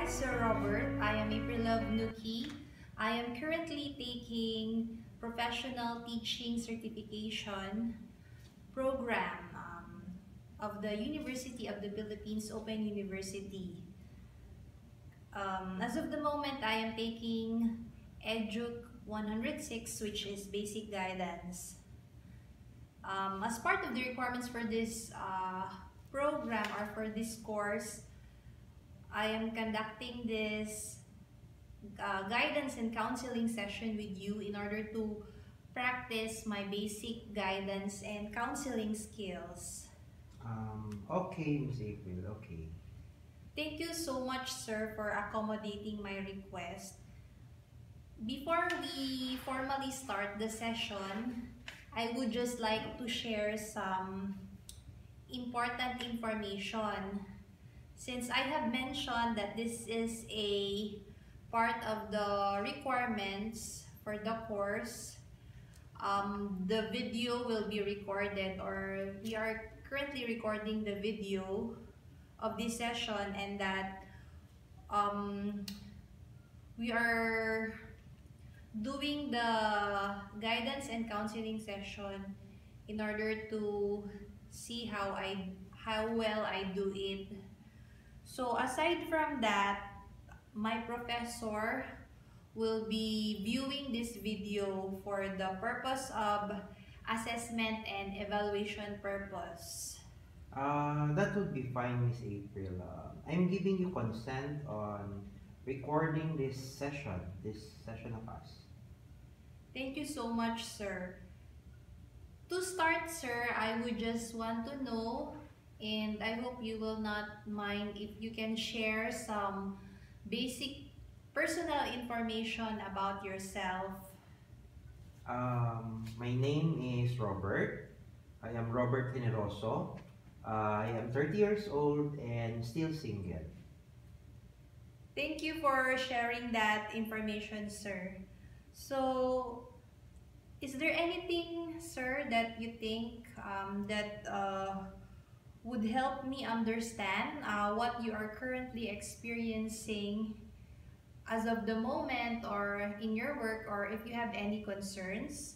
Sir Robert. I am April Love Nuki. I am currently taking professional teaching certification program of the University of the Philippines Open University. As of the moment, I am taking Educ 106, which is basic guidance. As part of the requirements for this program or for this course, I am conducting this guidance and counseling session with you in order to practice my basic guidance and counseling skills. Okay, Miss April, okay. Thank you so much, sir, for accommodating my request. Before we formally start the session, I would just like to share some important information. Since I have mentioned that this is a part of the requirements for the course, the video will be recorded, or we are currently recording the video of this session, and that we are doing the guidance and counseling session in order to see how well I do it. So aside from that, my professor will be viewing this video for the purpose of assessment and evaluation purpose. That would be fine, Miss April. I'm giving you consent on recording this session of us. Thank you so much, sir. To start, sir, I would just want to know, and I hope you will not mind if you can share some basic personal information about yourself. My name is Robert. I am Robert Generoso. I am 30 years old and still single. Thank you for sharing that information, sir. So, is there anything, sir, that you think that would help me understand what you are currently experiencing as of the moment or in your work, or if you have any concerns?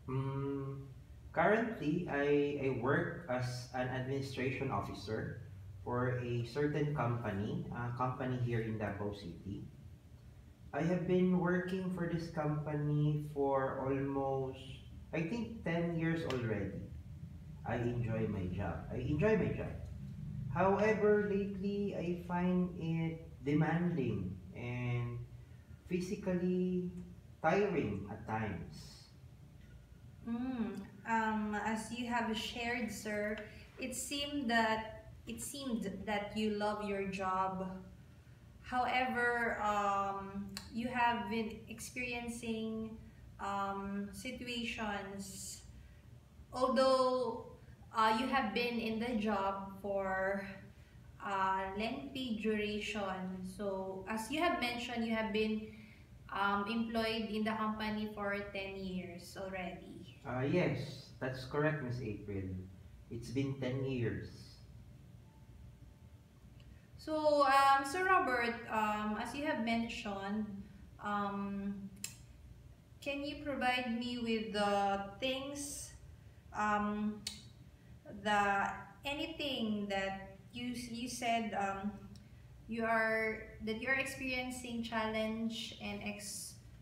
Mm, Currently, I work as an administration officer for a certain company, a company here in Davao City. I have been working for this company for almost, I think, 10 years already. I enjoy my job. I enjoy my job. However, lately I find it demanding and physically tiring at times. As you have shared, sir, it seemed that you love your job. However, you have been experiencing situations, although you have been in the job for lengthy duration. So, as you have mentioned, you have been employed in the company for 10 years already. Yes, that's correct, Miss April. It's been 10 years. So, Sir Robert, as you have mentioned, um, can you provide me with the things, um, the anything that you said you're experiencing challenge and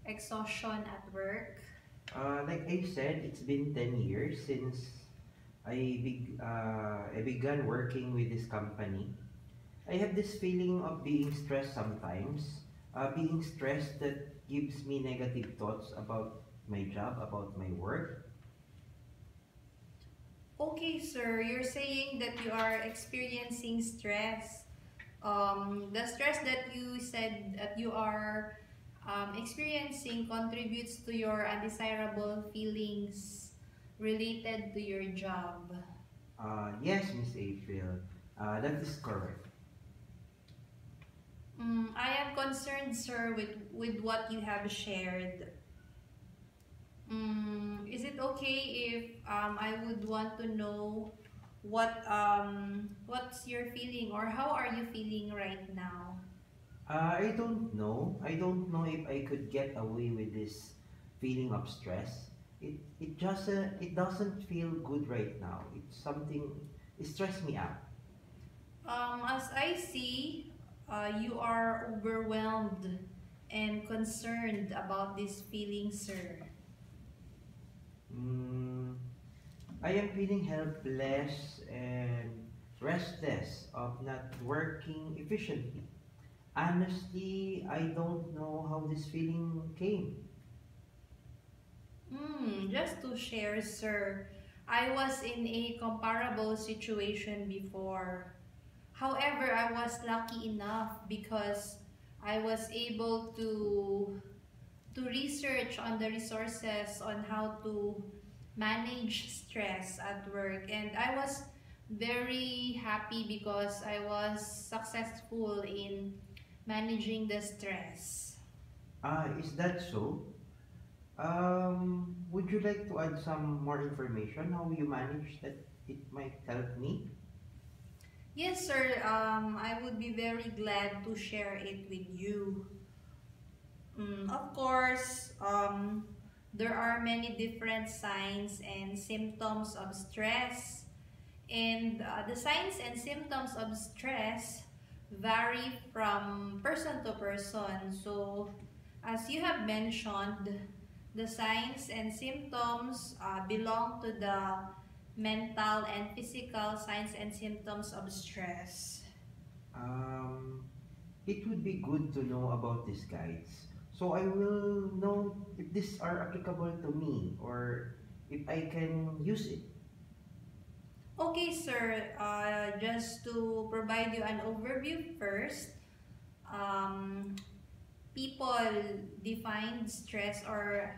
exhaustion at work? Like I said, it's been 10 years since I began working with this company. I have this feeling of being stressed sometimes, being stressed that gives me negative thoughts about my job, about my work. Okay, sir, you're saying that you are experiencing stress. The stress that you said that you are experiencing contributes to your undesirable feelings related to your job. Yes, Miss April, that is correct. I am concerned, sir, with what you have shared. Is it okay if I would want to know what's your feeling, or how are you feeling right now? I don't know. I don't know if I could get away with this feeling of stress. It doesn't feel good right now. It's something it stressed me out. As I see, you are overwhelmed and concerned about this feeling, sir. Mm, I am feeling helpless and restless of not working efficiently. Honestly, I don't know how this feeling came. Just to share, sir, I was in a comparable situation before. However, I was lucky enough because I was able to research on the resources on how to manage stress at work, and I was very happy because I was successful in managing the stress. Is that so? Would you like to add some more information how you manage that it might help me? Yes, sir. I would be very glad to share it with you. Of course, there are many different signs and symptoms of stress. And the signs and symptoms of stress vary from person to person. So, as you have mentioned, the signs and symptoms belong to the mental and physical signs and symptoms of stress. Um, it would be good to know about these guides. So I will know if these are applicable to me or if I can use it. Okay, sir. Just to provide you an overview first, um, people define stress or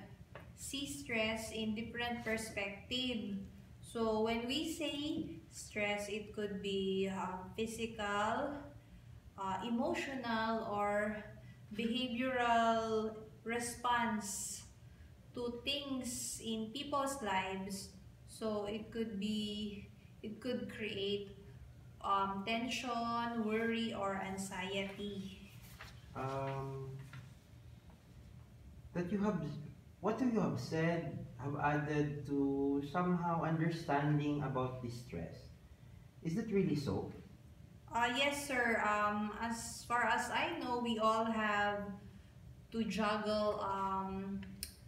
see stress in different perspective. So when we say stress, it could be physical, emotional, or behavioral response to things in people's lives. So it could create tension, worry, or anxiety. Um, that you have, what you have said have added to somehow understanding about this stress. Is that really so? Yes, sir. As far as I know, we all have to juggle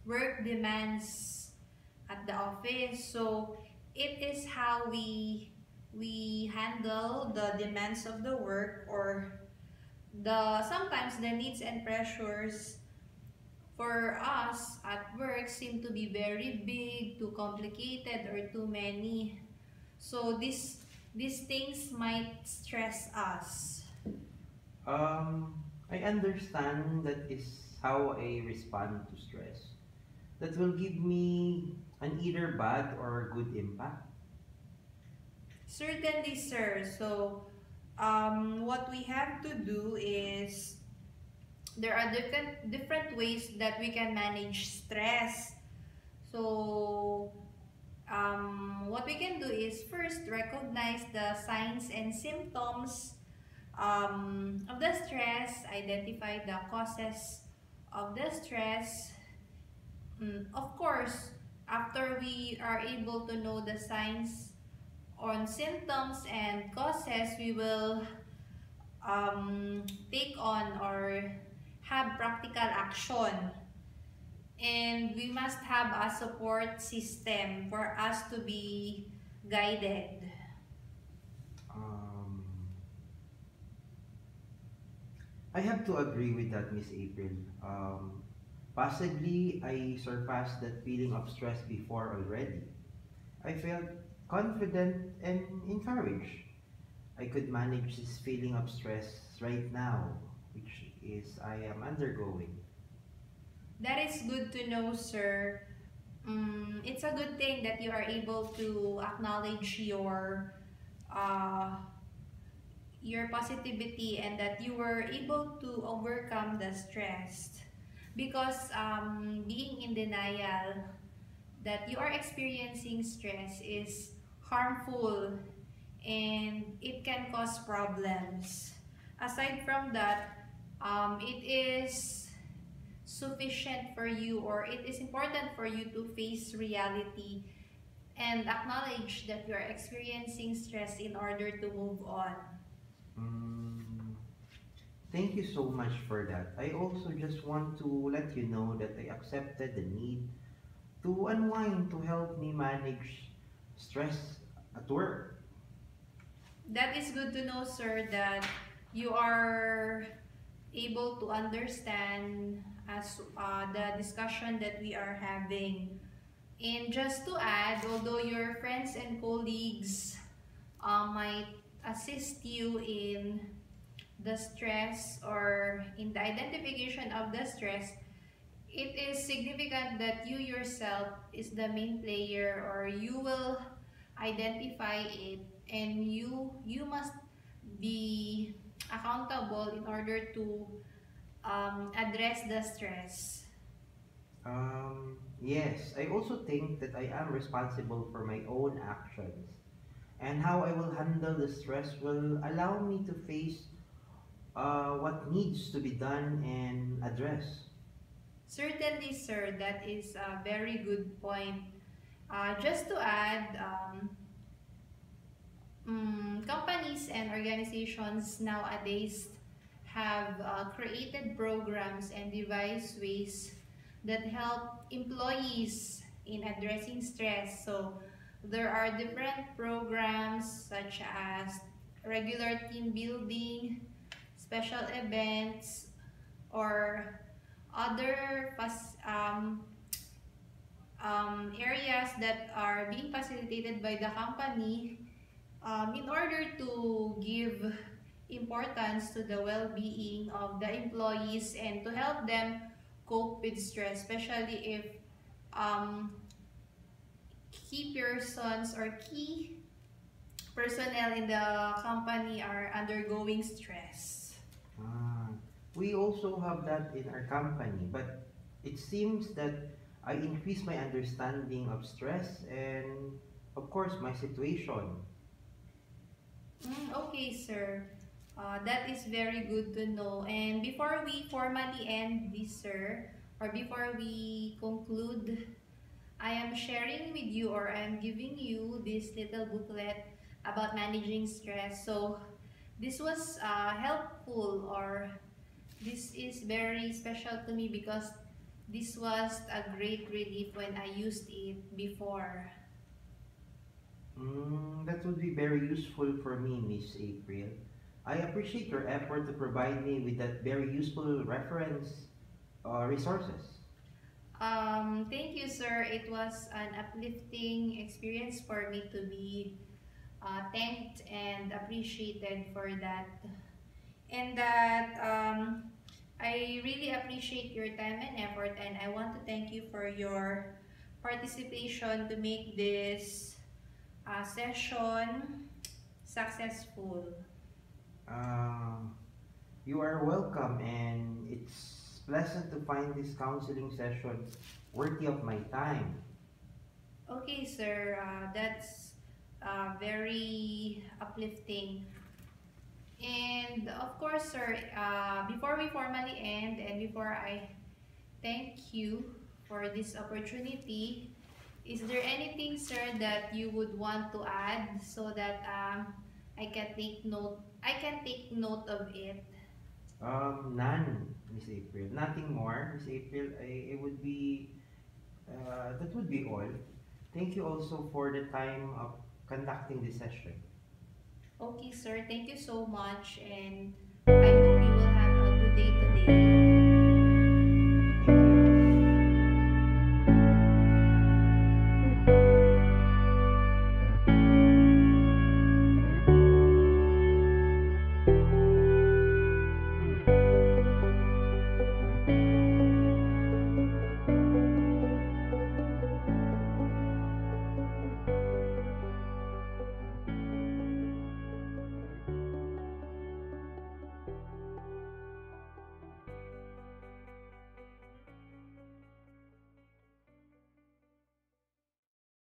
work demands at the office. So it is how we handle the demands of the work, or the sometimes the needs and pressures for us at work seem to be very big, too complicated, or too many. So these things might stress us. I understand that is how I respond to stress. That will give me an either bad or good impact. Certainly, sir. So what we have to do is there are different ways that we can manage stress. So what we can do is first recognize the signs and symptoms of the stress, identify the causes of the stress. Of course, after we are able to know the signs on symptoms and causes, we will take on or have practical action. And we must have a support system for us to be guided. Um, I have to agree with that, Miss April. Possibly I surpassed that feeling of stress before already. I felt confident and encouraged. I could manage this feeling of stress right now, which is I am undergoing. That is good to know, sir. It's a good thing that you are able to acknowledge uh, your positivity, and that you were able to overcome the stress, because being in denial that you are experiencing stress is harmful, and it can cause problems. Aside from that, it is sufficient for you, or it is important for you to face reality and acknowledge that you are experiencing stress in order to move on. Mm, thank you so much for that. I also just want to let you know that I accepted the need to unwind to help me manage stress at work. That is good to know, sir, that you are able to understand as the discussion that we are having. And just to add, although your friends and colleagues might assist you in the stress or in the identification of the stress, it is significant that you yourself is the main player, or you will identify it, and you must be accountable in order to address the stress. Yes, I also think that I am responsible for my own actions, and how I will handle the stress will allow me to face what needs to be done and address. Certainly, sir, that is a very good point. Just to add, companies and organizations nowadays have created programs and devised ways that help employees in addressing stress. So there are different programs such as regular team building, special events, or other areas that are being facilitated by the company in order to give importance to the well-being of the employees and to help them cope with stress, especially if um, key persons or key personnel in the company are undergoing stress. Ah, we also have that in our company, but it seems that I increase my understanding of stress and, of course, my situation. Okay, sir. That is very good to know. And before we formally end this, sir, or before we conclude, I am sharing with you, or I am giving you this little booklet about managing stress. So this was helpful, or this is very special to me because this was a great relief when I used it before. That would be very useful for me, Miss April. I appreciate your effort to provide me with that very useful reference resources. Thank you, sir. It was an uplifting experience for me to be thanked and appreciated for that. And that I really appreciate your time and effort, and I want to thank you for your participation to make this session successful. Uh, you are welcome, and it's pleasant to find this counseling session worthy of my time. Okay, sir. That's very uplifting. And of course, sir, before we formally end and before I thank you for this opportunity, is there anything, sir, that you would want to add so that I can take note? I can take note of it. None, Miss April. Nothing more, Miss April. I would be, that would be all. Thank you also for the time of conducting this session. Okay, sir. Thank you so much, and I hope you will have a good day today.